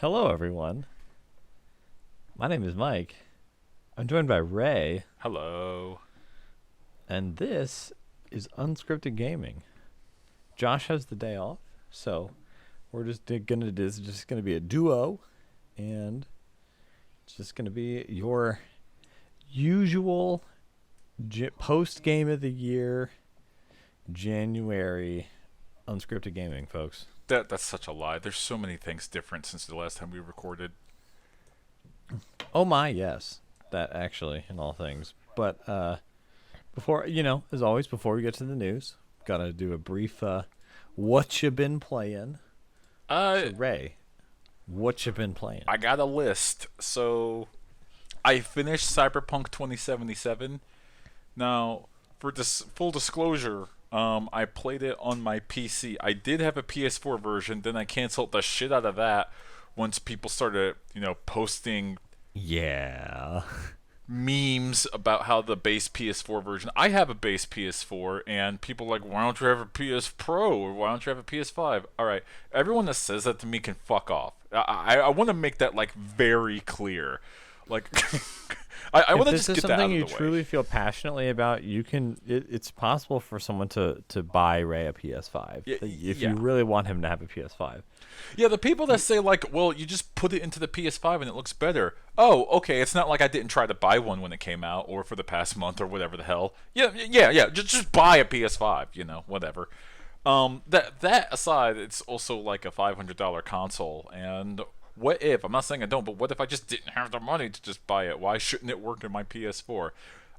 Hello, everyone. My name is Mike. I'm joined by Ray, Hello. and this is Unscripted Gaming. Josh has the day off, so we're this is just gonna be a duo, and it's just gonna be your usual post game of the year, January Unscripted Gaming, folks. That's such a lie. There's so many things different since the last time we recorded. Oh my, yes, that actually, in all things. But before as always, before we get to the news, gotta do a brief what you been playing. Uh, So Ray, what you been playing? I got a list. So I finished Cyberpunk 2077. Now, for this full disclosure, I played it on my PC. I did have a PS4 version, then I canceled the shit out of that once people started, posting Yeah. memes about how the base PS4 version. I have a base PS4, and people are like, why don't you have a PS Pro or why don't you have a PS5? All right, everyone that says that to me can fuck off. I want to make that like very clear. Like, I If want to this just is get that out something of you the way. truly feel passionately about, you can. It's possible for someone to buy Ray a PS5 Yeah, if yeah. you really want him to have a PS5. Yeah, the people that say like, well, you just put it into the PS5 and it looks better. Oh, okay. It's not like I didn't try to buy one when it came out or for the past month or whatever the hell. Yeah. Just buy a PS5. Whatever. That aside, it's also like a $500 console. And what if, I'm not saying I don't, but what if I just didn't have the money to just buy it? Why shouldn't it work in my PS4?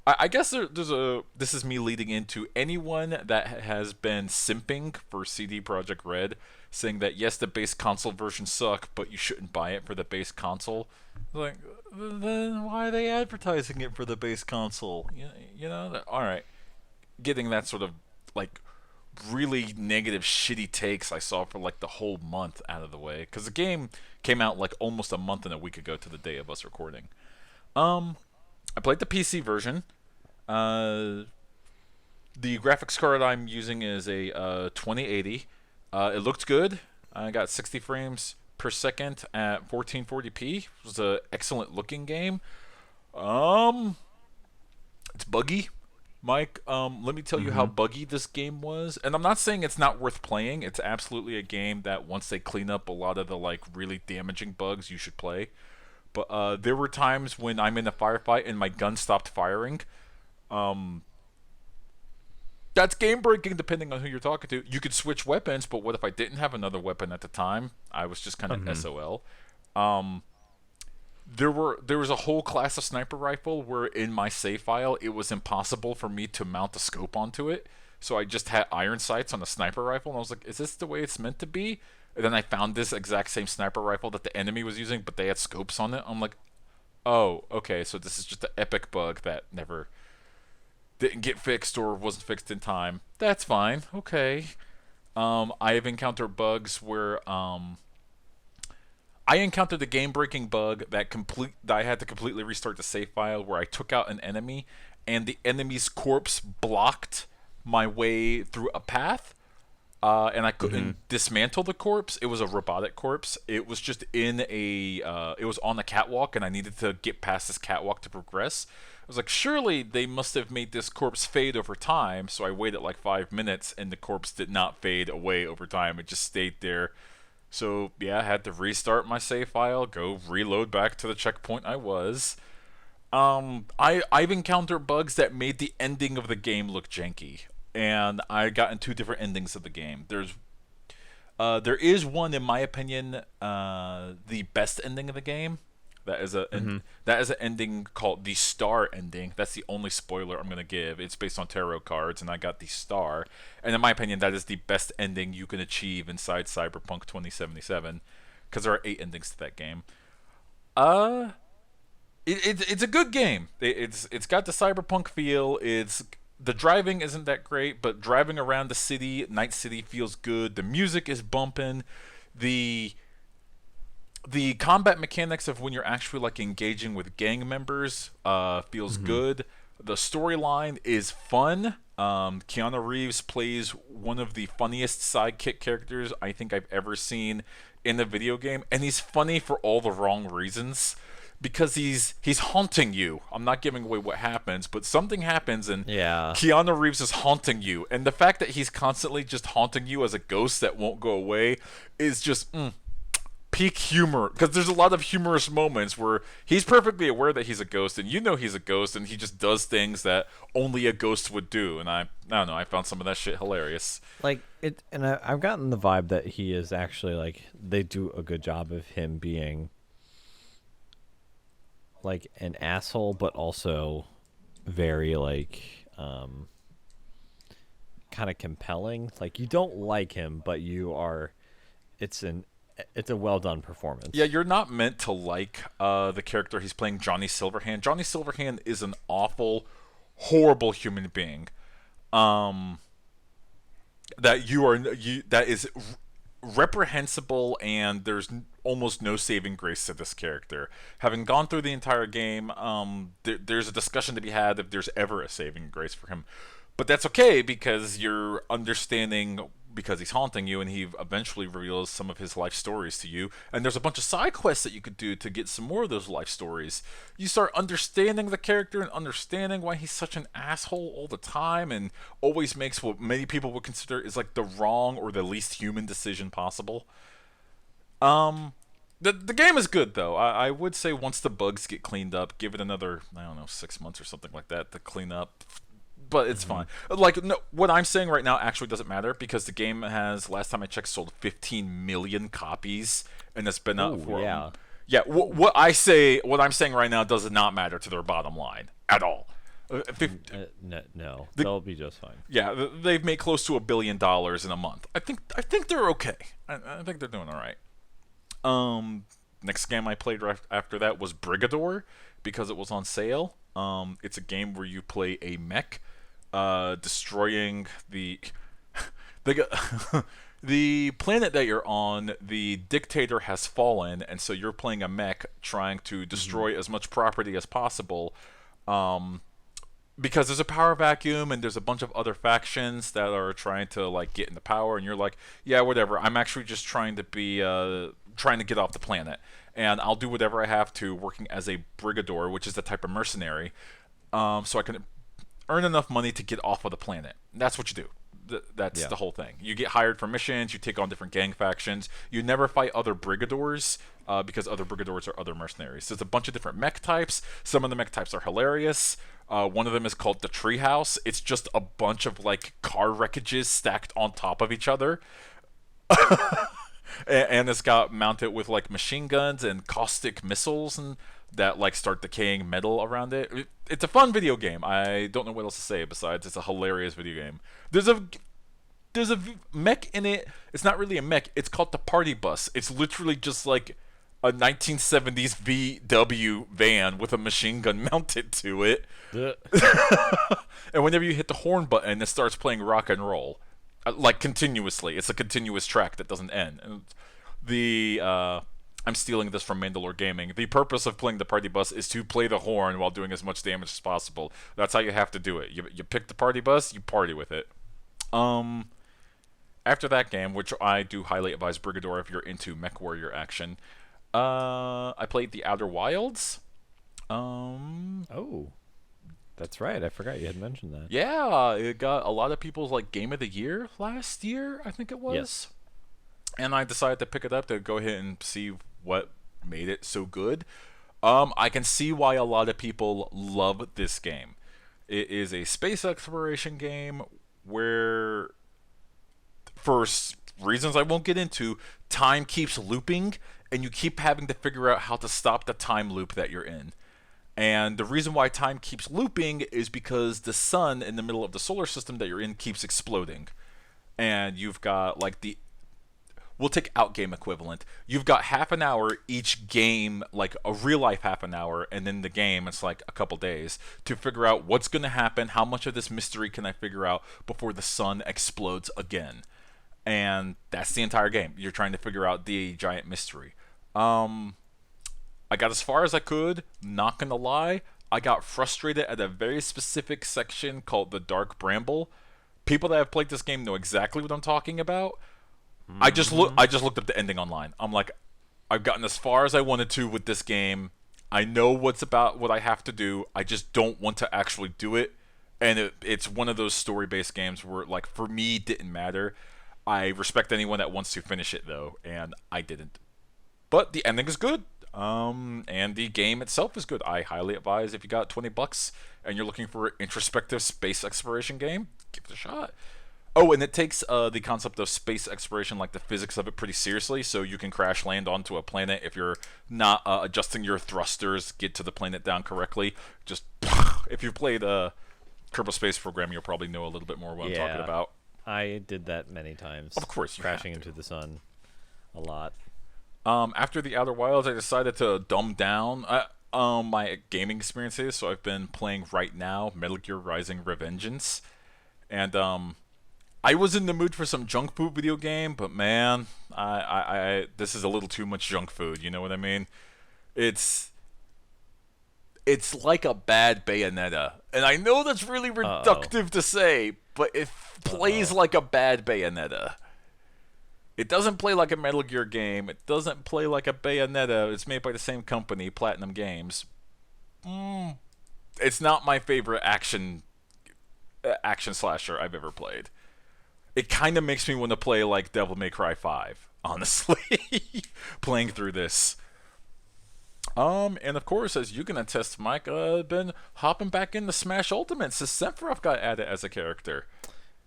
I guess this is me leading into anyone that has been simping for CD Projekt Red, saying that yes, the base console versions suck, but you shouldn't buy it for the base console. Like, then why are they advertising it for the base console? All right, getting that sort of like really negative, shitty takes I saw for like the whole month out of the way, because the game came out like almost a month and a week ago to the day of us recording. I played the PC version. Uh, the graphics card I'm using is a 2080. It looked good. I got 60 frames per second at 1440p. It was an excellent looking game. Um, it's buggy. Mike, let me tell you how Mm-hmm. buggy this game was. And I'm not saying it's not worth playing. It's absolutely a game that once they clean up a lot of the like really damaging bugs, you should play. But there were times when I'm in a firefight and my gun stopped firing. Um, that's game breaking depending on who you're talking to. You could switch weapons, but what if I didn't have another weapon at the time? I was just kind of Mm-hmm. SOL. Um, there was a whole class of sniper rifle where in my save file it was impossible for me to mount a scope onto it. So I just had iron sights on a sniper rifle, and I was like, "Is this the way it's meant to be?" And then I found this exact same sniper rifle that the enemy was using, but they had scopes on it. I'm like, "Oh, okay, so this is just an epic bug that never didn't get fixed or wasn't fixed in time. That's fine. Okay." I have encountered bugs where I encountered the game-breaking bug that I had to completely restart the save file, where I took out an enemy and the enemy's corpse blocked my way through a path, and I Mm-hmm. couldn't dismantle the corpse. It was a robotic corpse. It was just it was on the catwalk, and I needed to get past this catwalk to progress. I was like, surely they must have made this corpse fade over time. So I waited like 5 minutes, and the corpse did not fade away over time. It just stayed there. So yeah, I had to restart my save file, go reload back to the checkpoint I was. I've encountered bugs that made the ending of the game look janky, and I got in two different endings of the game. There is one, in my opinion, the best ending of the game. That is Mm-hmm. that is an ending called the Star ending. That's the only spoiler I'm gonna give. It's based on tarot cards, and I got the Star. And in my opinion, that is the best ending you can achieve inside Cyberpunk 2077, because there are 8 endings to that game. Uh, it's a good game. It's got the cyberpunk feel. It's The driving isn't that great, but driving around the city, Night City, feels good. The music is bumping. The the combat mechanics of when you're actually like engaging with gang members feels Mm-hmm. good. The storyline is fun. Keanu Reeves plays one of the funniest sidekick characters I think I've ever seen in a video game, and he's funny for all the wrong reasons. Because he's haunting you. I'm not giving away what happens, but something happens and Yeah. Keanu Reeves is haunting you. And the fact that he's constantly just haunting you as a ghost that won't go away is just peak humor. Because there's a lot of humorous moments where he's perfectly aware that he's a ghost, and you know he's a ghost, and he just does things that only a ghost would do. And I don't know, I found some of that shit hilarious. Like it, and I've gotten the vibe that he is actually like they do a good job of him being like an asshole, but also very like kind of compelling. Like you don't like him, but you are. It's a well done performance. Yeah, you're not meant to like the character he's playing, Johnny Silverhand. Johnny Silverhand is an awful, horrible human being. That is reprehensible, and there's almost no saving grace to this character. Having gone through the entire game, there's a discussion to be had if there's ever a saving grace for him. But that's okay because you're understanding because he's haunting you, and he eventually reveals some of his life stories to you. And there's a bunch of side quests that you could do to get some more of those life stories. You start understanding the character and understanding why he's such an asshole all the time and always makes what many people would consider is like the wrong or the least human decision possible. The game is good though. I would say once the bugs get cleaned up, give it another, I don't know, 6 months or something like that to clean up. But it's fine. Like, no, what I'm saying right now actually doesn't matter because the game has, last time I checked, sold 15 million copies, and it's been out for yeah. What I'm saying right now does not matter to their bottom line at all. No, they'll be just fine. Yeah, they've made close to $1 billion in a month. I think they're okay. I think they're doing all right. Next game I played right after that was Brigador because it was on sale. It's a game where you play a mech. Destroying the the planet that you're on. The dictator has fallen, and so you're playing a mech trying to destroy as much property as possible. Because there's a power vacuum, and there's a bunch of other factions that are trying to like get into power, and you're like, yeah, whatever. I'm actually just trying to be trying to get off the planet, and I'll do whatever I have to, working as a brigador, which is the type of mercenary, so I can earn enough money to get off of the planet. That's what you do. That's the whole thing. You get hired for missions, you take on different gang factions. You never fight other brigadors because other brigadors are other mercenaries. There's a bunch of different mech types. Some of the mech types are hilarious. One of them is called the Treehouse. It's just a bunch of like car wreckages stacked on top of each other. And it's got mounted with like machine guns and caustic missiles and that like start decaying metal around it. It's a fun video game. I don't know what else to say besides it's a hilarious video game. There's a mech in it. It's not really a mech. It's called the Party Bus. It's literally just like a 1970s VW van with a machine gun mounted to it. And whenever you hit the horn button, it starts playing rock and roll. Like continuously. It's a continuous track that doesn't end. And I'm stealing this from Mandalore Gaming. The purpose of playing the Party Bus is to play the horn while doing as much damage as possible. That's how you have to do it. You pick the Party Bus, you party with it. After that game, which I do highly advise Brigador if you're into mech warrior action, I played The Outer Wilds. Oh, that's right. I forgot you had mentioned that. Yeah, it got a lot of people's like Game of the Year last year, I think it was. Yes. And I decided to pick it up to go ahead and see what made it so good. I can see why a lot of people love this game. It is a space exploration game where, for reasons I won't get into, time keeps looping, and you keep having to figure out how to stop the time loop that you're in. And the reason why time keeps looping is because the sun in the middle of the solar system that you're in keeps exploding. And you've got like we'll take Outgame equivalent. You've got half an hour each game, like a real life half an hour, and then the game, it's like a couple days, to figure out what's going to happen, how much of this mystery can I figure out before the sun explodes again. And that's the entire game. You're trying to figure out the giant mystery. I got as far as I could, not going to lie. I got frustrated at a very specific section called the Dark Bramble. People that have played this game know exactly what I'm talking about. I just looked up the ending online. I'm like, I've gotten as far as I wanted to with this game. I know what I have to do. I just don't want to actually do it. And it's one of those story-based games where, like, for me, it didn't matter. I respect anyone that wants to finish it, though, and I didn't. But the ending is good. And the game itself is good. I highly advise if you got $20 and you're looking for an introspective space exploration game, give it a shot. Oh, and it takes the concept of space exploration, like the physics of it, pretty seriously. So you can crash land onto a planet if you're not adjusting your thrusters, get to the planet down correctly. Just if you've played Kerbal Space Program, you'll probably know a little bit more what I'm talking about. I did that many times. Of course, you crashing into the sun a lot. After the Outer Wilds, I decided to dumb down my gaming experiences. So I've been playing right now Metal Gear Rising: Revengeance, and I was in the mood for some junk food video game, but man, I this is a little too much junk food. You know what I mean? It's like a bad Bayonetta, and I know that's really reductive to say, but it plays like a bad Bayonetta. It doesn't play like a Metal Gear game. It doesn't play like a Bayonetta. It's made by the same company, Platinum Games. It's not my favorite action slasher I've ever played. It kind of makes me want to play like Devil May Cry 5, honestly, playing through this. And of course, as you can attest, Mike, I've been hopping back into Smash Ultimate since Sephiroth got added as a character.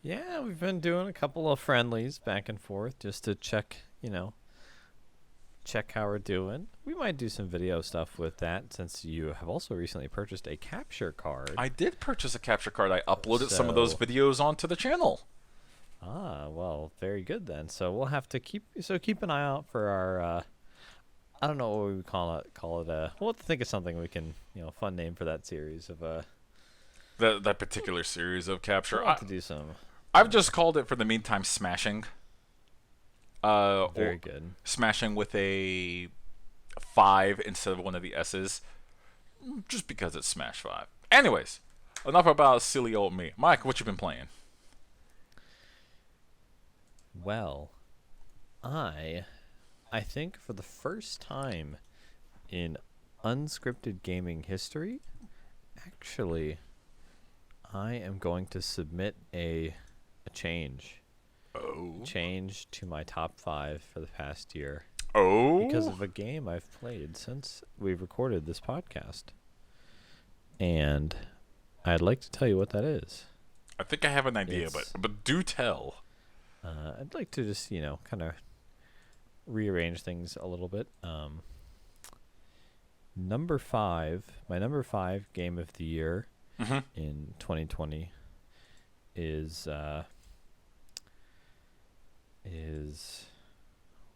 Yeah, we've been doing a couple of friendlies back and forth just to check how we're doing. We might do some video stuff with that since you have also recently purchased a capture card. I did purchase a capture card. I uploaded some of those videos onto the channel. Ah, well, very good then. So we'll have to keep an eye out for our I don't know what we would call it. We'll have to think of something we can, fun name for that series of that particular series of capture. We'll have to do some. I've just called it for the meantime smashing. Very good. Smashing with a 5 instead of one of the S's, just because it's Smash 5. Anyways, enough about silly old me. Mike, what you been playing? Well, I think for the first time in unscripted gaming history, actually, I am going to submit a change. Change to my top 5 for the past year. Because of a game I've played since we've recorded this podcast. And I'd like to tell you what that is. I think I have an idea, but do tell. I'd like to just, kind of rearrange things a little bit. My number 5 game of the year in 2020 is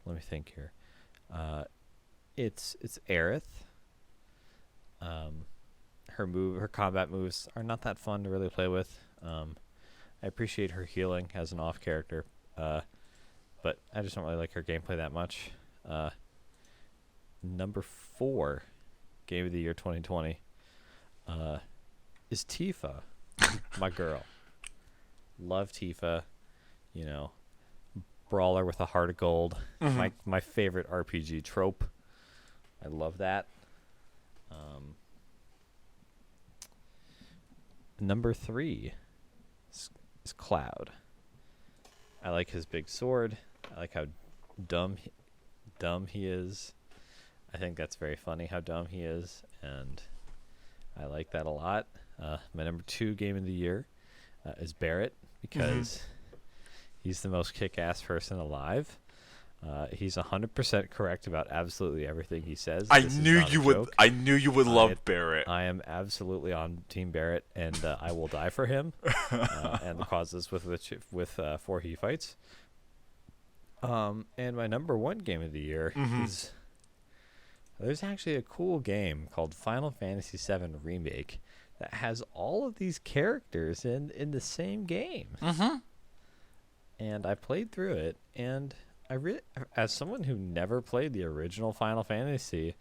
let me think here. It's Aerith. Her combat moves are not that fun to really play with. I appreciate her healing as an off character, but I just don't really like her gameplay that much. Number 4 game of the year 2020 is Tifa, my girl. Love Tifa, brawler with a heart of gold. My favorite RPG trope. I love that. Number 3 is Cloud. I like his big sword. I like how dumb he is. I think that's very funny how dumb he is, and I like that a lot. My number 2 game of the year is Barrett, because he's the most kick-ass person alive. He's 100% correct about absolutely everything he says. I knew you would love Barrett. I am absolutely on Team Barrett, and I will die for him and the causes with for he fights. And my number 1 game of the year is, there's actually a cool game called Final Fantasy VII Remake that has all of these characters in the same game. And I played through it, and I really, as someone who never played the original Final Fantasy,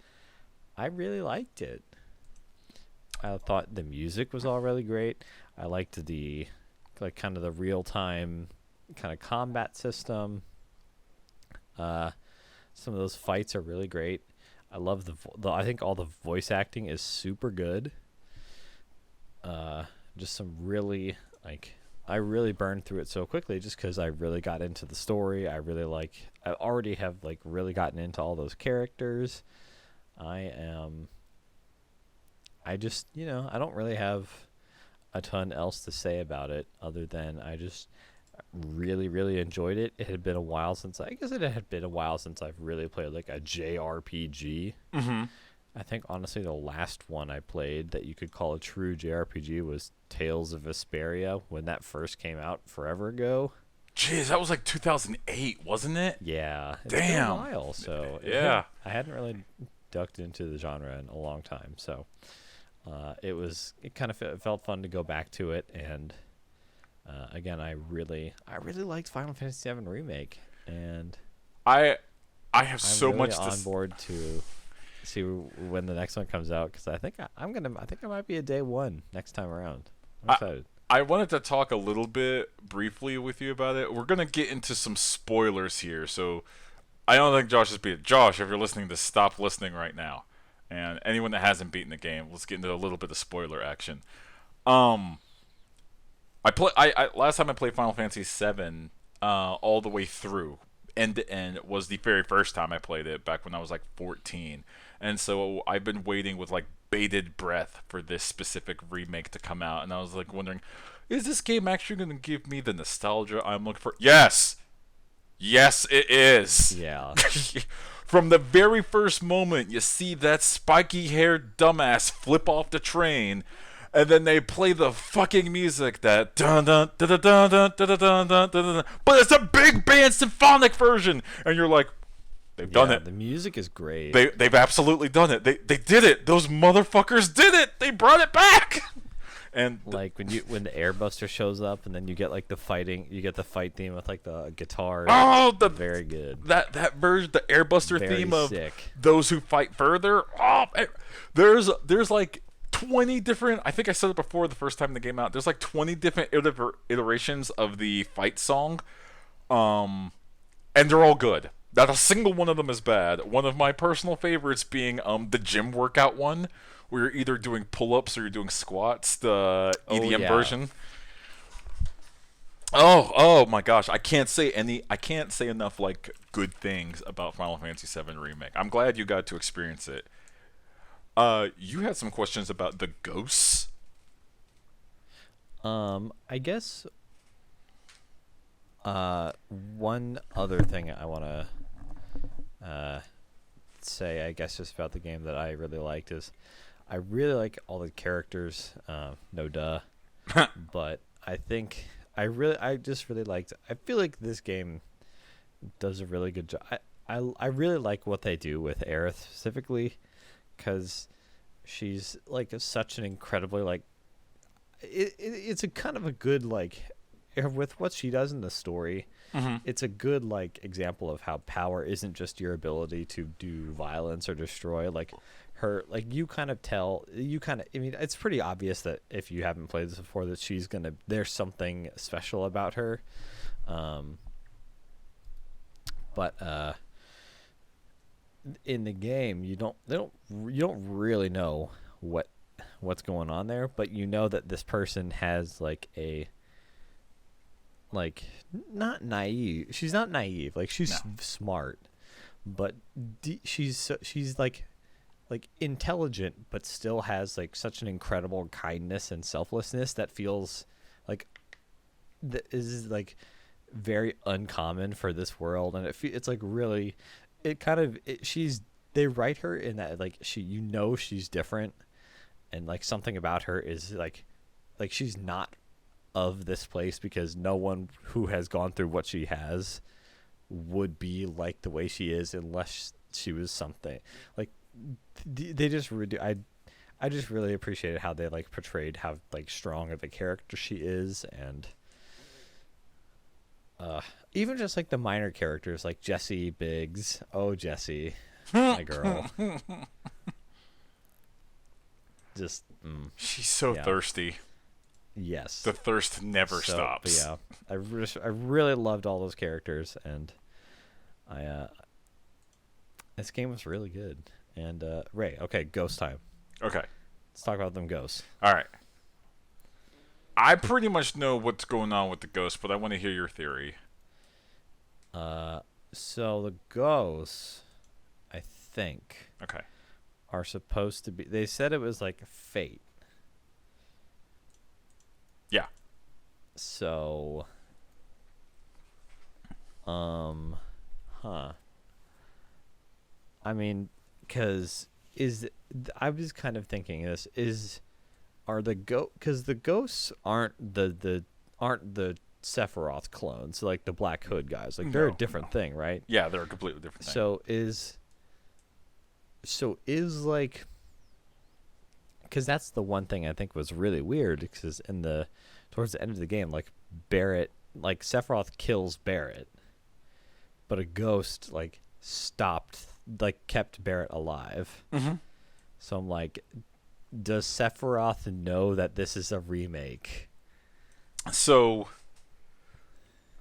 I really liked it. I thought the music was all really great. I liked the like kind of the real time kind of combat system. Uh, some of those fights are really great. I love I think all the voice acting is super good. Just some really like I really burned through it so quickly just because I really got into the story. I already have like really gotten into all those characters. I just I don't really have a ton else to say about it other than I just really enjoyed it. It had been a while since I guess it had been a while since I've really played like a JRPG. Mm-hmm. I think honestly the last one I played that you could call a true JRPG was Tales of Vesperia when that first came out forever ago. Jeez, that was like 2008, wasn't it? Yeah, it's Damn. been a while, so Yeah. I hadn't really ducked into the genre in a long time, so it kind of felt fun to go back to it, and again, I really liked Final Fantasy VII Remake, and I have I'm so really much on board to see when the next one comes out because I think I think I might be a day one next time around. I'm excited. I wanted to talk a little bit briefly with you about it. We're gonna get into some spoilers here, so I don't think Josh is beat. Josh, if you're listening to this, stop listening right now. And anyone that hasn't beaten the game, let's get into a little bit of spoiler action. I last time I played Final Fantasy VII all the way through, end to end, was the very first time I played it back when I was like 14. And so I've been waiting with like bated breath for this specific remake to come out, and I was like wondering, is this game actually going to give me the nostalgia I'm looking for? Yes! Yes, it is! Yeah. From the very first moment you see that spiky-haired dumbass flip off the train, and then they play the fucking music that dun dun dun dun dun dun dun dun dun dun dun, but it's a big band symphonic version, and you're like, they've done it. The music is great. They've absolutely done it. They did it. Those motherfuckers did it. They brought it back. And like when the Airbuster shows up and then you get like the fight theme with like the guitar. Oh, very good. That version, the Airbuster Very theme of sick. Those Who Fight Further. Oh, there's like 20 different. I think I said it before the first time the game out. There's like 20 different iterations of the fight song, and they're all good. Not a single one of them is bad. One of my personal favorites being the gym workout one, where you're either doing pull-ups or you're doing squats. The EDM version. Oh my gosh! I can't say enough like good things about Final Fantasy VII Remake. I'm glad you got to experience it. You had some questions about the ghosts. I guess one other thing I want to say, I guess, just about the game that I really liked is I really like all the characters. No duh. But I think I just really liked. I feel like this game does a really good job. I really like what they do with Aerith specifically, because she's like such an incredibly like. It's a kind of a good like, with what she does in the story. Mm-hmm. It's a good like example of how power isn't just your ability to do violence or destroy. Like her, like you kind of tell, I mean, it's pretty obvious that if you haven't played this before, that there's something special about her. But in the game, you don't really know what's going on there, but you know that this person has like not naive. She's not naive. Like she's smart, but she's like intelligent, but still has like such an incredible kindness and selflessness that feels like that is like very uncommon for this world. And it's like really, they write her in that like she's different, and like something about her is like she's not of this place, because no one who has gone through what she has would be like the way she is unless she was something like they just I just really appreciated how they like portrayed how like strong of a character she is, and even just like the minor characters like Jessie Biggs. Oh, Jessie, my girl. just She's so yeah. thirsty. Yes. The thirst never So, stops. but yeah, I really loved all those characters, and this game was really good. And Ray, okay, ghost time. Okay. Let's talk about them ghosts. All right. I pretty much know what's going on with the ghost, but I want to hear your theory. So the ghosts, I think, Okay. are supposed to be. They said it was like fate. Yeah. So, huh. I mean, because I was kind of thinking are the because the ghosts aren't the Sephiroth clones, like the Black Hood guys. Like they're a different thing, right? Yeah, they're a completely different thing. So is like, because that's the one thing I think was really weird, because towards the end of the game, like Barrett, like Sephiroth kills Barrett, but a ghost like kept Barrett alive. Mm-hmm. So I'm like, does Sephiroth know that this is a remake? So,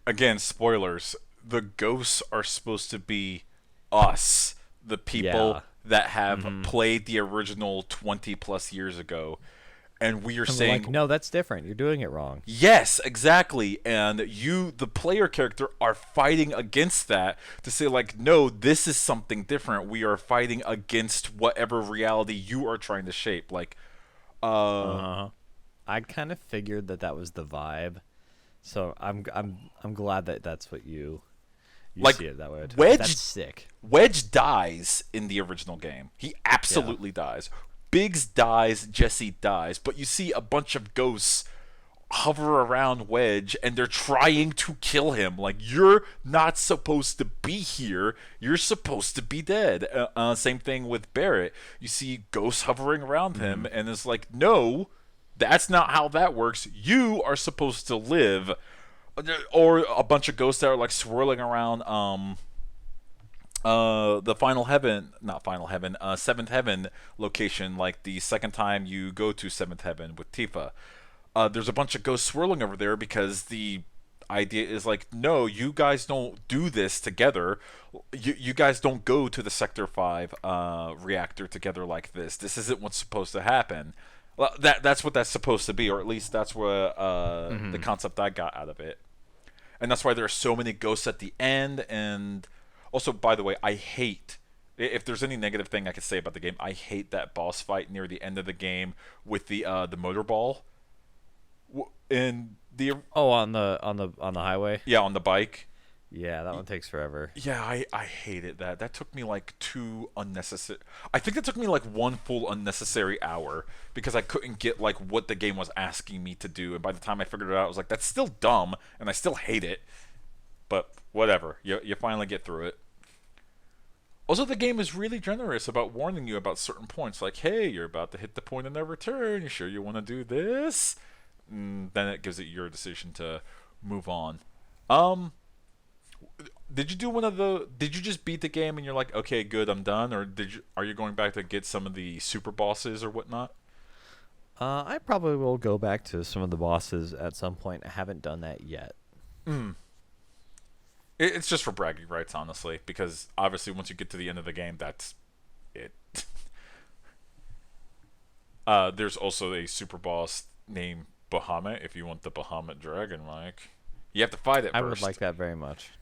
again, spoilers. The ghosts are supposed to be us, the people that have played the original 20 plus years ago. And we are saying, like, no, that's different. You're doing it wrong. yes, exactly. And you, the player character, are fighting against that to say, like, no, this is something different. We are fighting against whatever reality you are trying to shape. Like, I kind of figured that was the vibe. So I'm glad that that's what you like, see it that way. Wedge, that's sick. Wedge dies in the original game. He absolutely dies. Biggs dies, Jesse dies, but you see a bunch of ghosts hover around Wedge and they're trying to kill him. Like, you're not supposed to be here. You're supposed to be dead. Same thing with Barrett. You see ghosts hovering around him and it's like, no, that's not how that works. You are supposed to live. Or a bunch of ghosts that are like swirling around the seventh heaven location, like the second time you go to seventh heaven with Tifa. There's a bunch of ghosts swirling over there because the idea is like, no, you guys don't do this together. You guys don't go to the Sector 5 reactor together like this. This isn't what's supposed to happen. Well, that's what that's supposed to be, or at least that's what the concept I got out of it. And that's why there are so many ghosts at the end. And also, by the way, I hate, if there's any negative thing I could say about the game, I hate that boss fight near the end of the game with the motor ball. And the on the highway. Yeah, on the bike. Yeah, that one takes forever. Yeah, I hated that. That took me like 2 unnecessary. I think that took me like 1 full unnecessary hour because I couldn't get like what the game was asking me to do. And by the time I figured it out, I was like, that's still dumb, and I still hate it. But whatever, you finally get through it. Also, the game is really generous about warning you about certain points. Like, hey, you're about to hit the point of no return. You sure you want to do this? And then it gives it your decision to move on. Did you do did you just beat the game and you're like, okay, good, I'm done? Or are you going back to get some of the super bosses or whatnot? I probably will go back to some of the bosses at some point. I haven't done that yet. It's just for bragging rights, honestly, because obviously once you get to the end of the game, that's it. There's also a super boss named Bahamut, if you want the Bahamut Dragon, Mike. You have to fight it first. I would like that very much.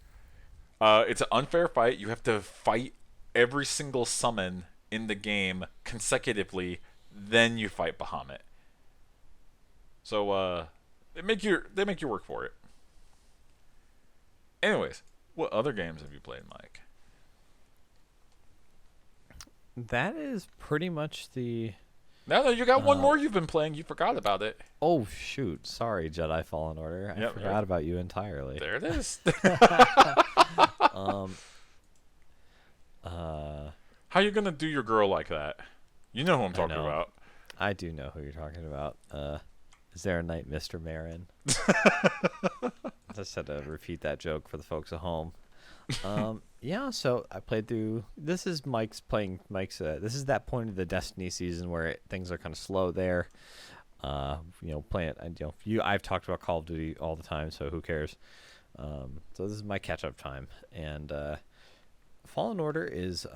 It's an unfair fight. You have to fight every single summon in the game consecutively, then you fight Bahamut. So they make you work for it. Anyways, what other games have you played, Mike? That is pretty much the... No, you got one more you've been playing. You forgot about it. Oh, shoot. Sorry, Jedi Fallen Order. I forgot about you entirely. There it is. How you going to do your girl like that? You know who I'm talking about. I do know who you're talking about. Is there a night, Mr. Marin? I just had to repeat that joke for the folks at home. Yeah, so I played through. This is Mike's playing. Mike's. This is that point of the Destiny season where things are kind of slow there. Playing. I've talked about Call of Duty all the time, so who cares? So this is my catch-up time, and Fallen Order is.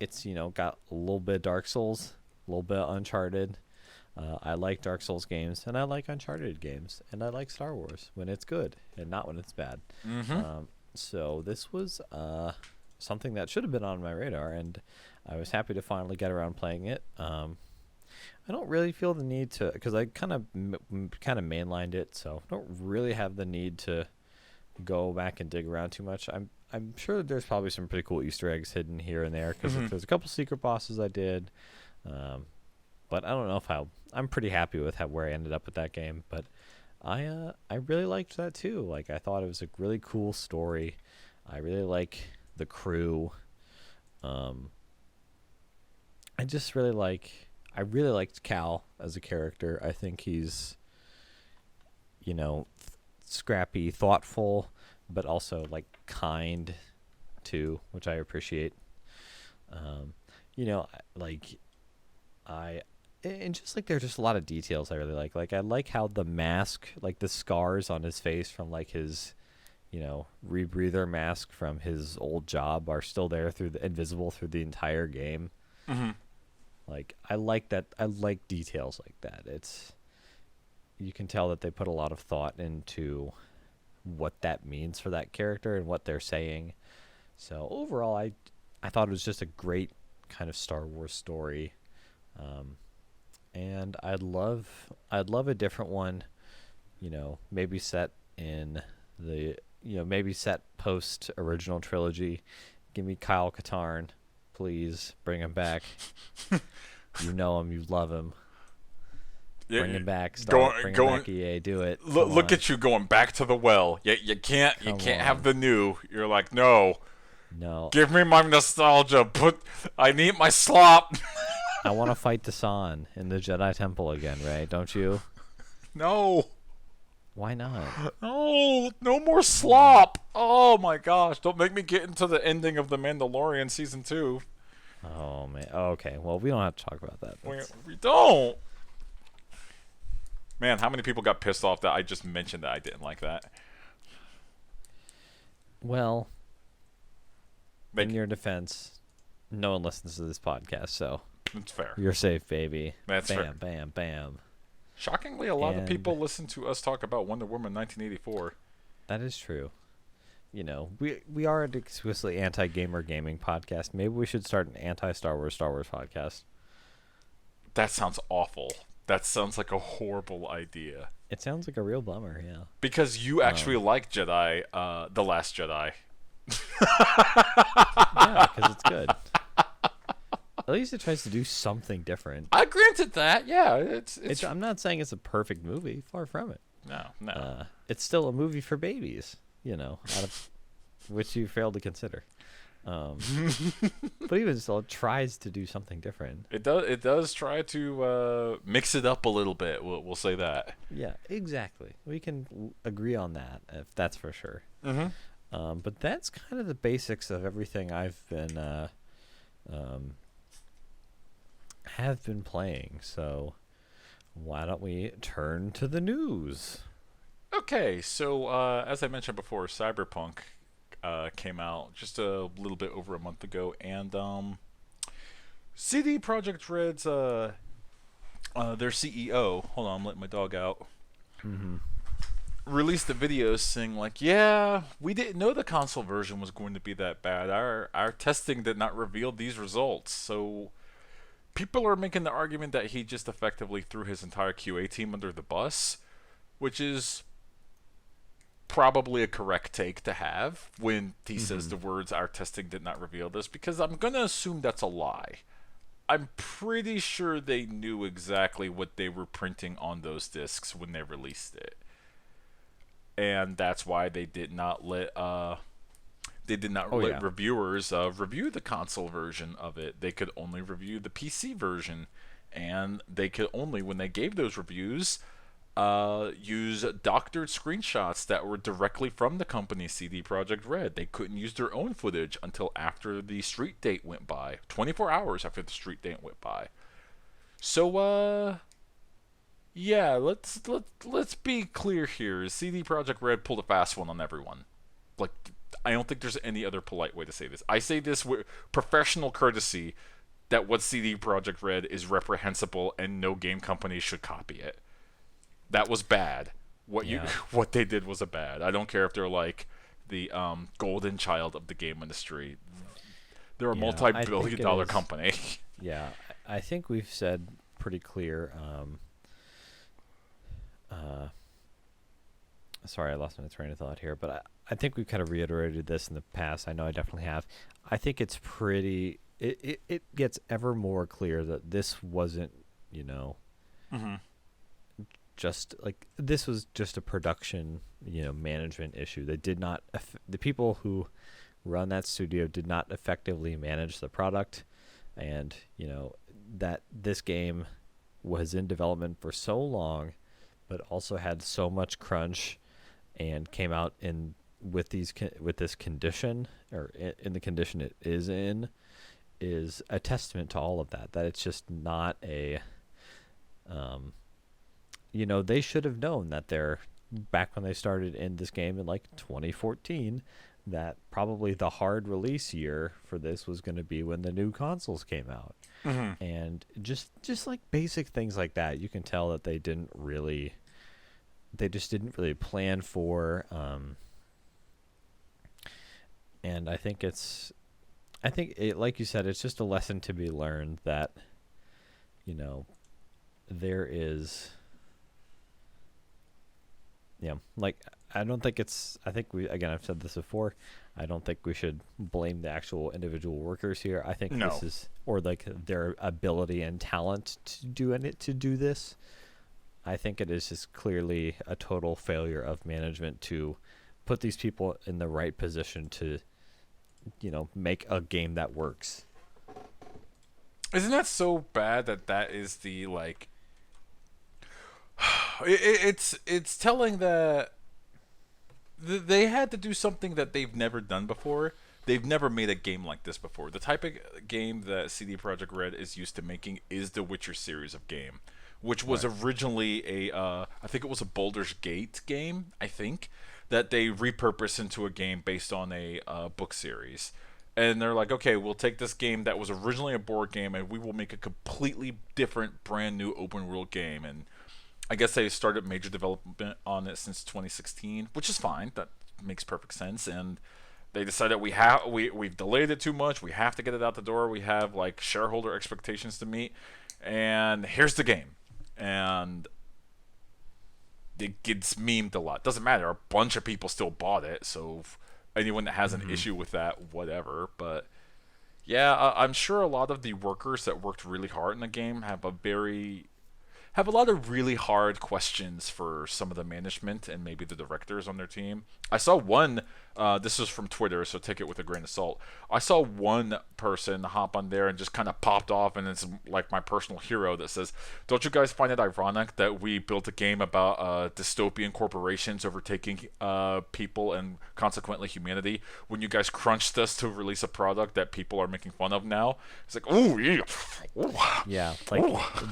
It's got a little bit of Dark Souls, a little bit of Uncharted. I like Dark Souls games, and I like Uncharted games, and I like Star Wars when it's good and not when it's bad. So this was something that should have been on my radar, and I was happy to finally get around playing it. I don't really feel the need to, because I kind of mainlined it, so I don't really have the need to go back and dig around too much. I'm sure that there's probably some pretty cool Easter eggs hidden here and there, because there's a couple secret bosses I did. But I don't know if I'm pretty happy with where I ended up with that game. But I really liked that too. Like, I thought it was a really cool story. I really like the crew. I really liked Cal as a character. I think he's, scrappy, thoughtful, but also like kind too, which I appreciate. And just like there's just a lot of details I really like. Like, I like how the mask, like the scars on his face from like his, rebreather mask from his old job are still there invisible through the entire game. Like, I like that. I like details like that. You can tell that they put a lot of thought into what that means for that character and what they're saying. So overall, I thought it was just a great kind of Star Wars story. And I'd love a different one, maybe set in maybe set post original trilogy. Give me Kyle Katarn, please bring him back. You know him, you love him. Bring him back. Bring him back, EA. Do it. Look at you going back to the well. You can't have the new. You're like, no. Give me my nostalgia. I need my slop. I want to fight Dasan in the Jedi Temple again, Ray. Don't you? No. Why not? No more slop. Oh my gosh! Don't make me get into the ending of The Mandalorian season 2. Oh man. Okay. Well, we don't have to talk about that. We don't. Man, how many people got pissed off that I just mentioned that I didn't like that? Well, in your defense, no one listens to this podcast, so it's fair. You're safe, baby. That's bam, fair. Bam, bam. Shockingly, a lot of people listen to us talk about Wonder Woman 1984. That is true. We are an exclusively anti-gamer gaming podcast. Maybe we should start an anti-Star Wars podcast. That sounds awful. That sounds like a horrible idea. It sounds like a real bummer, yeah. Because you actually like Jedi, The Last Jedi. Yeah, because it's good. At least it tries to do something different. I granted that, yeah. It's I'm not saying it's a perfect movie. Far from it. No. It's still a movie for babies, out of which you failed to consider. But even still, it tries to do something different. It does try to mix it up a little bit. We'll say that. Yeah, exactly. We can agree on that, if that's for sure. Mm-hmm. But that's kind of the basics of everything I've been playing. So why don't we turn to the news? Okay, so as I mentioned before, Cyberpunk came out just a little bit over a month ago, and CD Projekt Red's their CEO, hold on, I'm letting my dog out, released a video saying like, yeah, we didn't know the console version was going to be that bad. Our testing did not reveal these results. So people are making the argument that he just effectively threw his entire QA team under the bus, which is probably a correct take to have when he says the words, our testing did not reveal this, because I'm going to assume that's a lie. I'm pretty sure they knew exactly what they were printing on those discs when they released it. And that's why they did not let reviewers review the console version of it. They could only review the PC version, and they could only, when they gave those reviews, use doctored screenshots that were directly from the company CD Projekt Red. They couldn't use their own footage until after the street date went by, 24 hours after the street date went by. So, yeah, let's be clear here. CD Projekt Red pulled a fast one on everyone. Like, I don't think there's any other polite way to say this. I say this with professional courtesy that what CD Projekt Red is reprehensible and no game company should copy it. That was bad. What they did was a bad. I don't care if they're like the golden child of the game industry. They're a multi-billion-dollar company. Yeah, I think we've said pretty clear. Sorry, I lost my train of thought here, but I think we've kind of reiterated this in the past. I know I definitely have. I think it's pretty. It gets ever more clear that this wasn't, Mm-hmm. just like this was just a production, management issue. They did not. The people who run that studio did not effectively manage the product, and that this game was in development for so long, but also had so much crunch, and came out with this condition, or in the condition it is in, is a testament to all of that. That it's just not a, they should have known that back when they started in this game in like 2014, that probably the hard release year for this was going to be when the new consoles came out. Mm-hmm. And just like basic things like that, you can tell that they just didn't really plan for. And I think like you said, it's just a lesson to be learned that, there is, like, I think I've said this before, I don't think we should blame the actual individual workers here. I think No. this is, or like their ability and talent to do this. I think it is just clearly a total failure of management to put these people in the right position to, make a game that works. Isn't that so bad that is the like? It's telling that they had to do something that they've never done before. They've never made a game like this before. The type of game that CD Projekt Red is used to making is the Witcher series of game, which was originally I think it was a Baldur's Gate game, I think, that they repurposed into a game based on a book series. And they're like, okay, we'll take this game that was originally a board game and we will make a completely different, brand new open world game. And I guess they started major development on it since 2016, which is fine. That makes perfect sense. And they decided we've delayed it too much. We have to get it out the door. We have like shareholder expectations to meet. And here's the game. And it gets memed a lot. Doesn't matter. A bunch of people still bought it. So anyone that has an issue with that, whatever. But yeah, I'm sure a lot of the workers that worked really hard in the game have a lot of really hard questions for some of the management and maybe the directors on their team. I saw one, this was from Twitter, so take it with a grain of salt. I saw one person hop on there and just kind of popped off, and it's like my personal hero that says, "Don't you guys find it ironic that we built a game about dystopian corporations overtaking people and consequently humanity when you guys crunched us to release a product that people are making fun of now?" It's like, ooh, yeah. Ooh. Yeah, like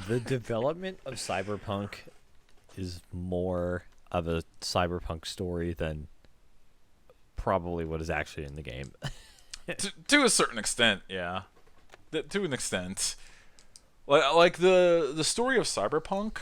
the development of Cyberpunk is more of a Cyberpunk story than probably what is actually in the game. to a certain extent, yeah. To an extent. Like the story of Cyberpunk,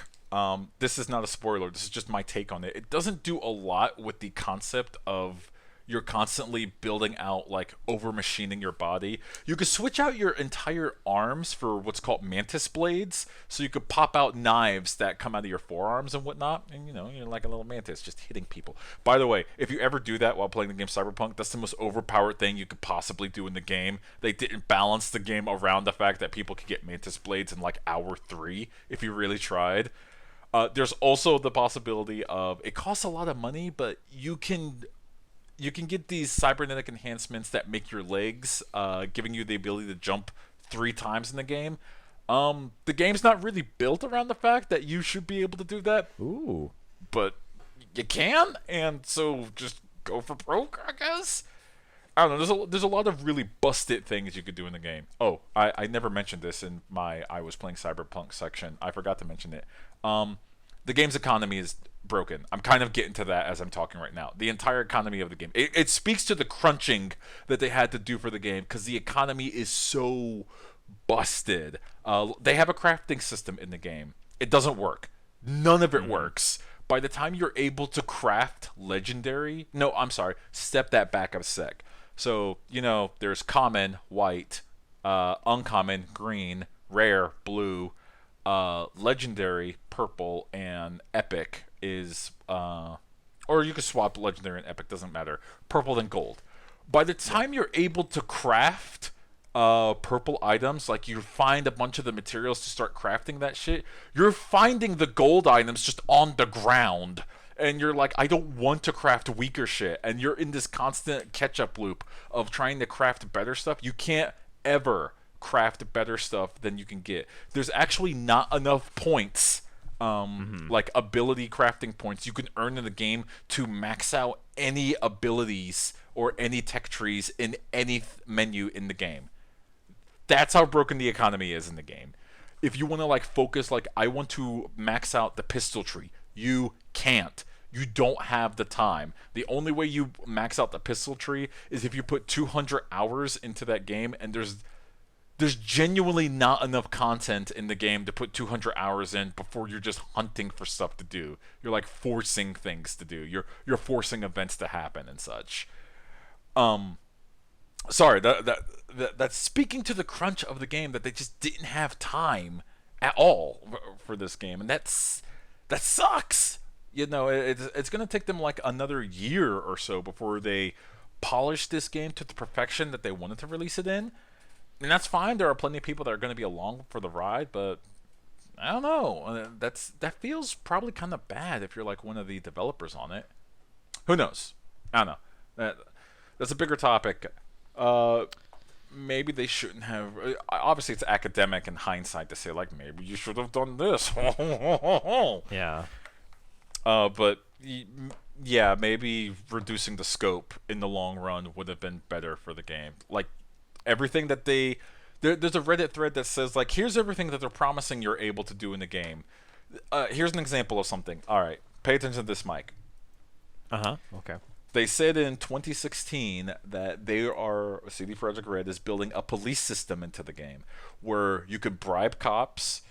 this is not a spoiler, this is just my take on it. It doesn't do a lot with the concept of you're constantly building out, like, over-machining your body. You could switch out your entire arms for what's called mantis blades, so you could pop out knives that come out of your forearms and whatnot, and, you're like a little mantis just hitting people. By the way, if you ever do that while playing the game Cyberpunk, that's the most overpowered thing you could possibly do in the game. They didn't balance the game around the fact that people could get mantis blades in, like, hour 3, if you really tried. There's also the possibility of, it costs a lot of money, but you can get these cybernetic enhancements that make your legs, giving you the ability to jump 3 times in the game. The game's not really built around the fact that you should be able to do that. Ooh. but you can, and so just go for broke, I guess. I don't know. There's a lot of really busted things you could do in the game. Oh, I never mentioned this in my I was playing Cyberpunk section. I forgot to mention it. The game's economy is broken. I'm kind of getting to that as I'm talking right now. The entire economy of the game. It speaks to the crunching that they had to do for the game because the economy is so busted. They have a crafting system in the game. It doesn't work. None of it works. By the time you're able to craft legendary, no, I'm sorry, step that back a sec. So, there's common, white, uncommon, green, rare, blue, legendary, purple, and epic is, or you can swap legendary and epic, doesn't matter. Purple then gold. By the time you're able to craft purple items, like you find a bunch of the materials to start crafting that shit, you're finding the gold items just on the ground. And you're like, I don't want to craft weaker shit. And you're in this constant catch-up loop of trying to craft better stuff. You can't ever craft better stuff than you can get. There's actually not enough points, like ability crafting points you can earn in the game to max out any abilities or any tech trees in any menu in the game. That's how broken the economy is in the game. If you want to focus, I want to max out the pistol tree, you can't. You don't have the time. The only way you max out the pistol tree is if you put 200 hours into that game, and there's genuinely not enough content in the game to put 200 hours in before you're just hunting for stuff to do. You're forcing things to do. You're forcing events to happen and such. Sorry, that's speaking to the crunch of the game, that they just didn't have time at all for this game, and that sucks. It's going to take them another year or so before they polish this game to the perfection that they wanted to release it in. And that's fine. There are plenty of people that are going to be along for the ride, but I don't know. That feels probably kind of bad if you're one of the developers on it. Who knows? I don't know. That's a bigger topic. Maybe they shouldn't have. Obviously, it's academic in hindsight to say maybe you should have done this. Yeah. But yeah, maybe reducing the scope in the long run would have been better for the game. Everything that there's a Reddit thread that says here's everything that they're promising you're able to do in the game. Here's an example of something. All right, pay attention to this, Mike. Okay. They said in 2016 that CD Projekt Red is building a police system into the game where you could bribe cops.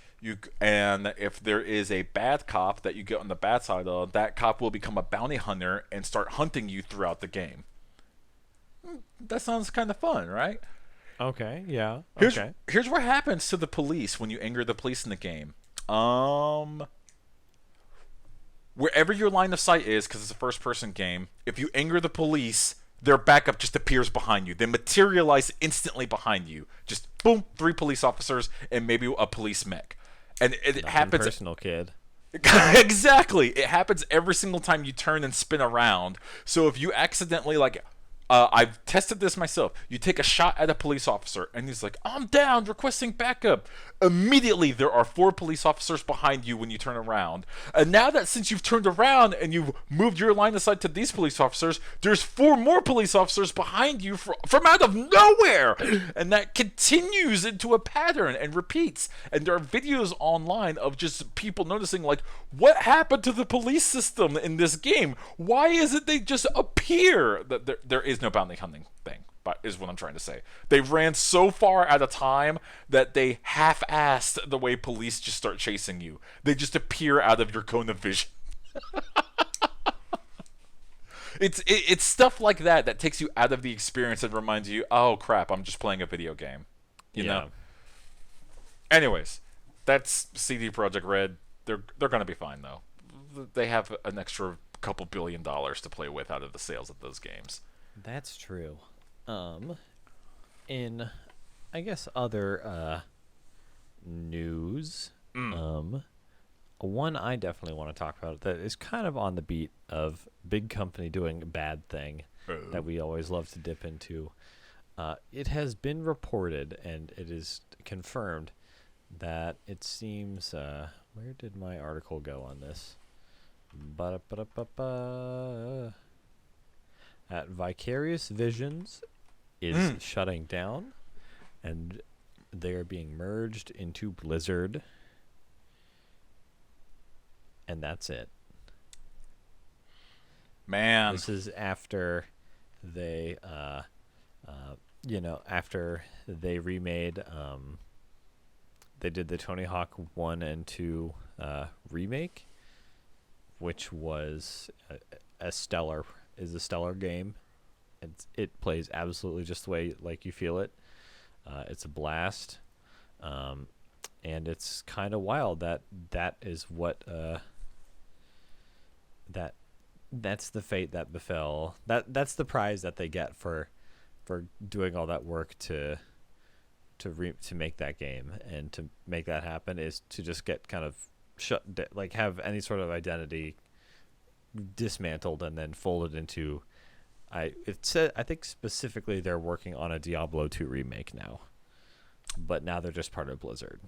And if there is a bad cop that you get on the bad side of, that cop will become a bounty hunter and start hunting you throughout the game. That sounds kind of fun, right? Okay, yeah. Here's what happens to the police when you anger the police in the game. Wherever your line of sight is, because it's a first-person game, if you anger the police, their backup just appears behind you. They materialize instantly behind you. Just boom, 3 police officers and maybe a police mech. And it happens. Personal kid. Exactly. It happens every single time you turn and spin around. So if you accidentally I've tested this myself. You take a shot at a police officer, and he's like, I'm down, requesting backup. Immediately, there are 4 police officers behind you when you turn around. And now that since you've turned around and you've moved your line of sight to these police officers, there's 4 more police officers behind you from out of nowhere. And that continues into a pattern and repeats. And there are videos online of just people noticing, what happened to the police system in this game? Why is it they just appear? That there is no bounty hunting thing, but is what I'm trying to say. They ran so far at a time that they half-assed the way police just start chasing you. They just appear out of your cone of vision. It's stuff like that takes you out of the experience and reminds you, oh crap, I'm just playing a video game. You know? Anyways, that's CD Projekt Red. They're gonna be fine though. They have an extra couple $1 billion to play with out of the sales of those games. That's true. In I guess other news, one I definitely want to talk about that is kind of on the beat of big company doing a bad thing that we always love to dip into. It has been reported, and it is confirmed, that it seems where did my article go on this? Ba-da-ba-da-ba-ba. At Vicarious Visions is shutting down, and they are being merged into Blizzard, and that's it. Man. This is after they, after they remade, they did the Tony Hawk 1 and 2 remake, which was a stellar game. It plays absolutely just the way like you feel it. It's a blast, and it's kind of wild that is what that's the fate that befell. That's the prize that they get for doing all that work to make that game, and to make that happen is to just get kind of like have any sort of identity dismantled and then folded into. I think specifically they're working on a Diablo 2 remake now, but now they're just part of Blizzard.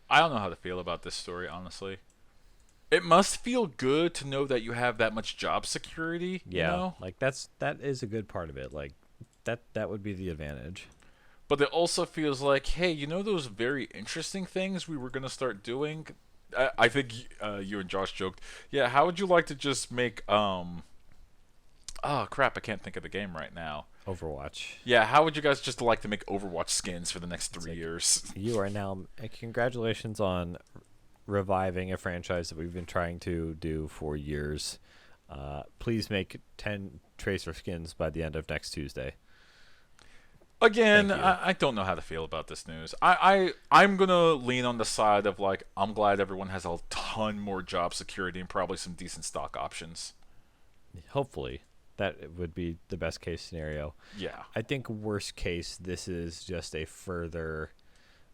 I don't know how to feel about this story, honestly. It must feel good to know that you have that much job security. Yeah, You know? like that is a good part of it. Like that would be the advantage. But it also feels like, hey, you know those very interesting things we were going to start doing? I think you and Josh joked, yeah, how would you like to just make, oh, crap, I can't think of the game right now. Overwatch. Yeah, how would you guys just like to make Overwatch skins for the next 3 years? You are now. Congratulations on reviving a franchise that we've been trying to do for years. Please make 10 Tracer skins by the end of next Tuesday. Again, I don't know how to feel about this news. I'm going to lean on the side of, like, I'm glad everyone has a ton more job security and probably some decent stock options. Hopefully, that would be the best case scenario. Yeah. I think worst case, this is just a further,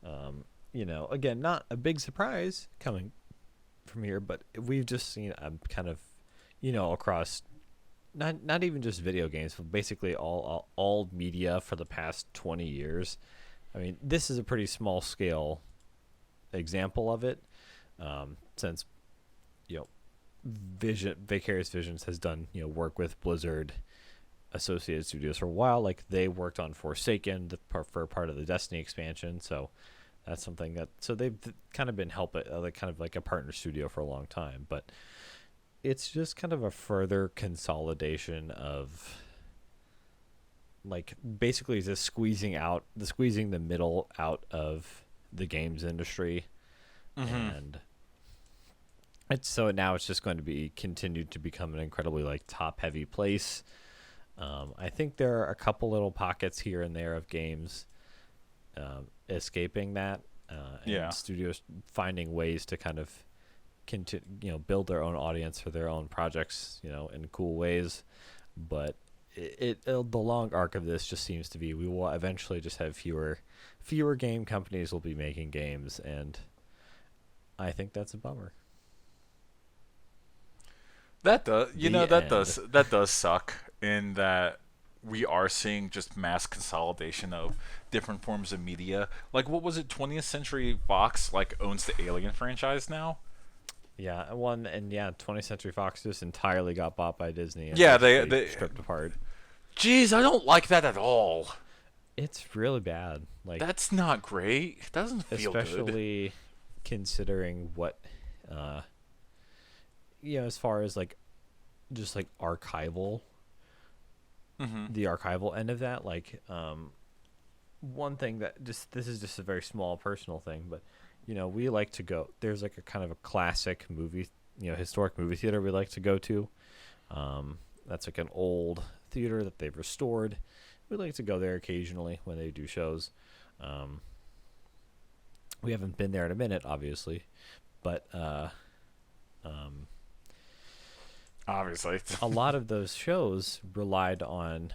again, not a big surprise coming from here, but we've just seen a kind of, across not even just video games, but basically all media for the past 20 years. I mean, this is a pretty small scale example of it, since Vicarious Visions has done work with Blizzard Associated Studios for a while. Like, they worked on Forsaken for part of the Destiny expansion, so that's something that they've kind of been kind of like a partner studio for a long time. But it's just kind of a further consolidation of, like, basically just squeezing the middle out of the games industry. And now it's just going to be continued to become an incredibly, like, top heavy place. I think there are a couple little pockets here and there of games escaping that, and studios finding ways to kind of build their own audience for their own projects, in cool ways. But the long arc of this just seems to be we will eventually just have fewer game companies will be making games, and I think that's a bummer. That does suck, in that we are seeing just mass consolidation of different forms of media. Like, what was it? 20th Century Fox owns the Alien franchise now. Yeah, 20th Century Fox just entirely got bought by Disney. And they stripped apart. Jeez, I don't like that at all. It's really bad. Like, that's not great. It doesn't feel good. Especially considering what, as far as just archival, the archival end of that. Like, one thing that this is just a very small personal thing, but we like to go. There's a kind of a classic movie, historic movie theater we like to go to. That's an old theater that they've restored. We like to go there occasionally when they do shows. We haven't been there in a minute, obviously, but obviously a lot of those shows relied on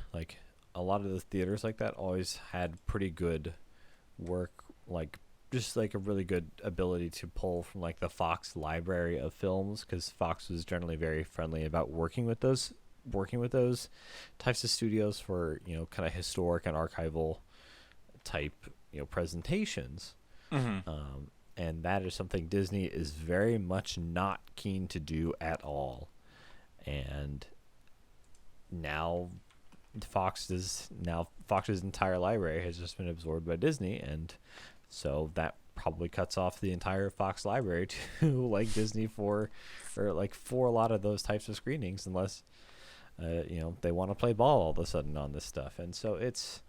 a lot of the theaters like that always had pretty good work, just a really good ability to pull from the Fox library of films, because Fox was generally very friendly about working with those types of studios for kind of historic and archival type presentations. and that is something Disney is very much not keen to do at all. And now Fox's entire library has just been absorbed by Disney, and so that probably cuts off the entire Fox library to like Disney for a lot of those types of screenings, unless they want to play ball all of a sudden on this stuff. And so it's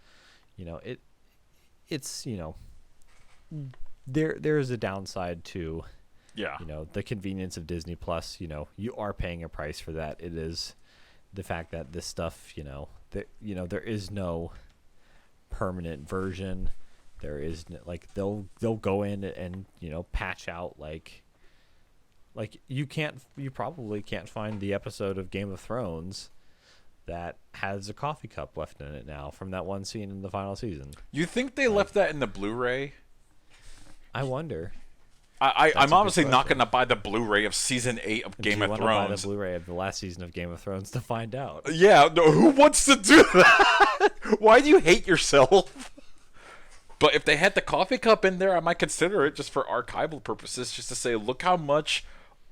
there is a downside to the convenience of Disney Plus. You are paying a price for that. It is the fact that this stuff, there is no permanent version. There is they'll go in and patch out like you probably can't find the episode of Game of Thrones that has a coffee cup left in it now from that one scene in the final season. You think they left that in the Blu-ray? I wonder. I'm obviously not going to buy the Blu-ray of season 8 of Game of Thrones. Do you want to buy the Blu-ray of the last season of Game of Thrones to find out? Yeah, no, who wants to do that? Why do you hate yourself? But if they had the coffee cup in there, I might consider it just for archival purposes, just to say, look how much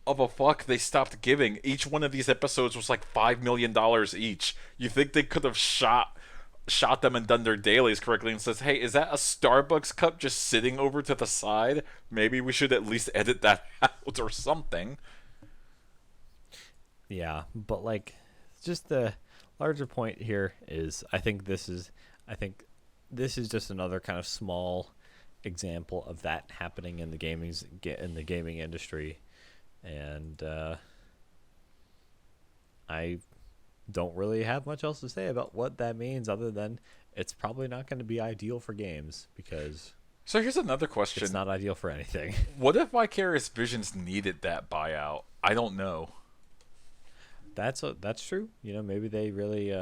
of a fuck they stopped giving. Each one of these episodes was like $5 million each. You think they could have shot them and done their dailies correctly and says, hey, is that a Starbucks cup just sitting over to the side? Maybe we should at least edit that out or something. Yeah, but just the larger point here is I think this is just another kind of small example of that happening in the gaming industry. And I don't really have much else to say about what that means, other than it's probably not going to be ideal for games, because so here's another question. It's not ideal for anything. What if Vicarious Visions needed that buyout? I don't know. That's true. Maybe they really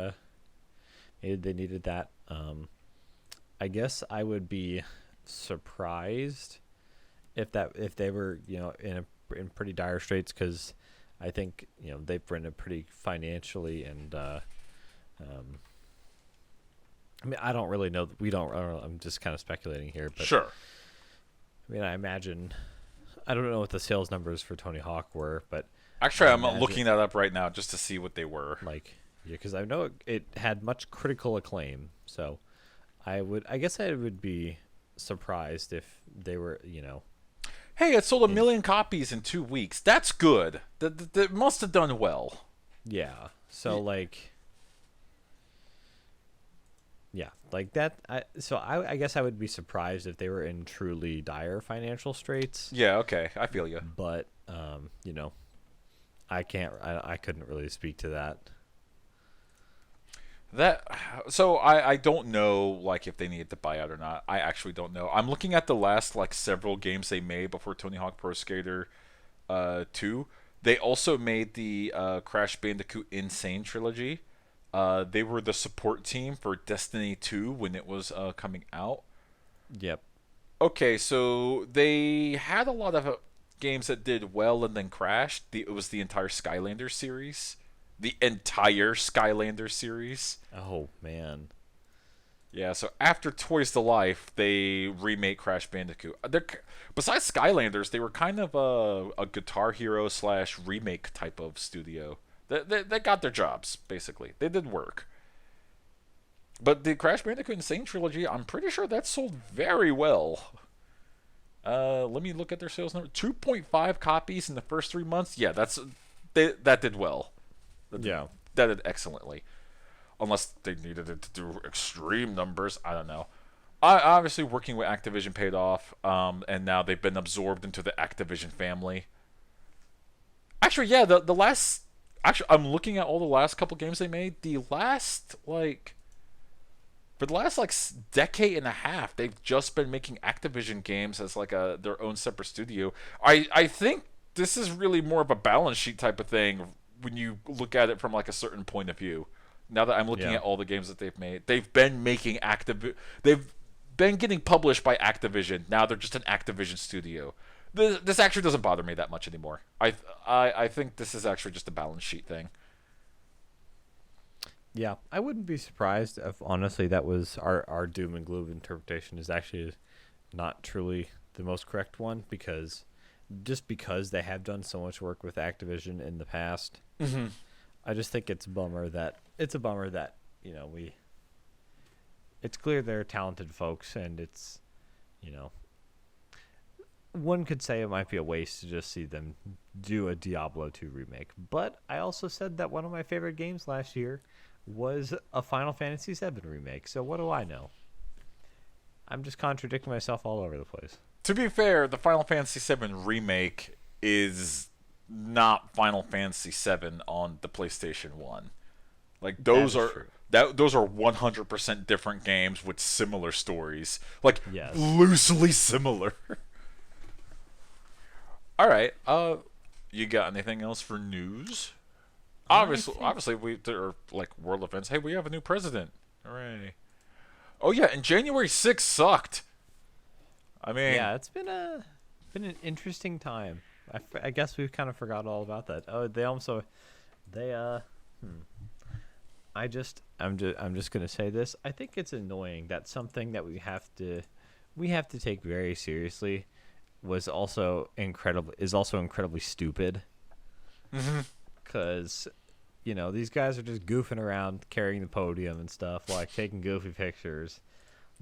maybe they needed that. I guess I would be surprised if they were in pretty dire straits, because I think they've been pretty financially, and I mean, I don't really know. I'm just kind of speculating here, but sure. I mean, I don't know what the sales numbers for Tony Hawk were, but actually, I'm looking that up right now just to see what they were. Because I know it had much critical acclaim, so I guess I would be surprised if they were, Hey, it sold 1 million copies in 2 weeks. That's good. That must have done well. Yeah. So that. I guess I would be surprised if they were in truly dire financial straits. Yeah. Okay. I feel you. But I couldn't really speak to that. I don't know if they needed to buy out or not. I actually don't know. I'm looking at the last several games they made before Tony Hawk Pro Skater 2. They also made the Crash Bandicoot Insane Trilogy. They were the support team for Destiny 2 when it was coming out. Yep. Okay, so they had a lot of games that did well and then crashed. It was the entire Skylanders series. The entire Skylanders series. Oh, man. Yeah, so after Toys to Life, they remake Crash Bandicoot. Besides Skylanders, they were kind of a Guitar Hero / remake type of studio. They got their jobs, basically. They did work. But the Crash Bandicoot Insane Trilogy, I'm pretty sure that sold very well. Let me look at their sales number. 2.5 copies in the first 3 months. Yeah, that did well. Yeah. That did excellently. Unless they needed it to do extreme numbers. I don't know. Obviously, working with Activision paid off. And now they've been absorbed into the Activision family. Actually, yeah, the last... Actually, I'm looking at all the last couple games they made. For the last, decade and a half, they've just been making Activision games as, their own separate studio. I think this is really more of a balance sheet type of thing when you look at it from a certain point of view. Now that I'm looking at all the games that they've made, they've been making they've been getting published by Activision. Now they're just an Activision studio. This actually doesn't bother me that much anymore. I think this is actually just a balance sheet thing. Yeah, I wouldn't be surprised if honestly that was our doom and gloom interpretation is actually not truly the most correct one because they have done so much work with Activision in the past. Mm-hmm. I just think it's a bummer that it's clear they're talented folks, and it's one could say it might be a waste to just see them do a Diablo 2 remake. But I also said that one of my favorite games last year was a Final Fantasy VII remake. So what do I know? I'm just contradicting myself all over the place. To be fair, the Final Fantasy VII remake is not Final Fantasy VII on the PlayStation 1. Like those are 100% different games with similar stories. Like Yes. loosely similar. All right. You got anything else for news? Obviously, there are like world events. Hey, we have a new president. Hooray! Oh yeah, and January 6th sucked. I mean, Yeah, it's been an interesting time. I guess we've kind of forgot all about that. Oh, I'm just gonna say this. I think it's annoying that something that we have to take very seriously is also incredibly stupid. Because these guys are just goofing around carrying the podium and stuff, like taking goofy pictures.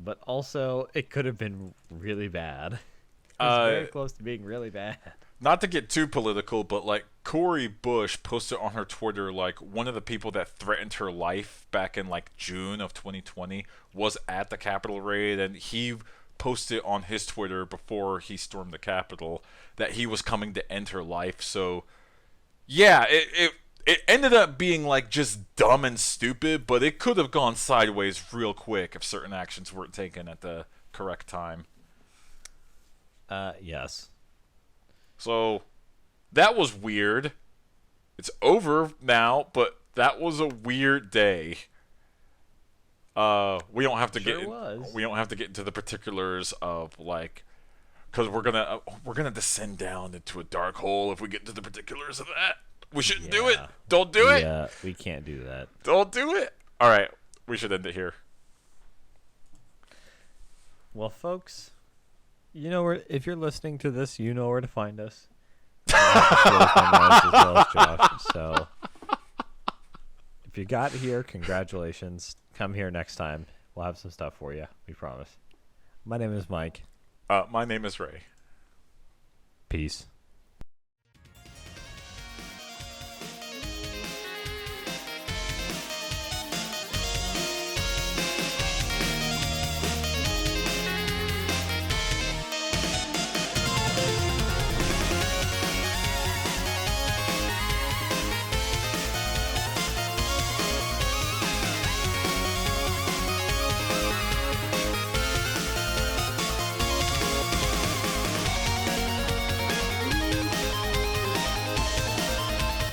But also, it could have been really bad. It was very close to being really bad. not to get too political, but like Cori Bush posted on her Twitter, like one of the people that threatened her life back in like June of 2020 was at the Capitol raid, and he posted on his Twitter before he stormed the Capitol that he was coming to end her life. So yeah, it ended up being like just dumb and stupid, but it could have gone sideways real quick if certain actions weren't taken at the correct time. Yes. So that was weird. It's over now, but that was a weird day. We don't have to we don't have to get into the particulars of like, because we're gonna descend down into a dark hole if we get into the particulars of that. We shouldn't do it. Don't do it. Yeah, we can't do that. Don't do it. All right, we should end it here. Well, folks, if you're listening to this, you know where to find us. As well as Josh. So if you got here, congratulations. Come here next time. We'll have some stuff for you. We promise. My name is Mike. My name is Ray. Peace.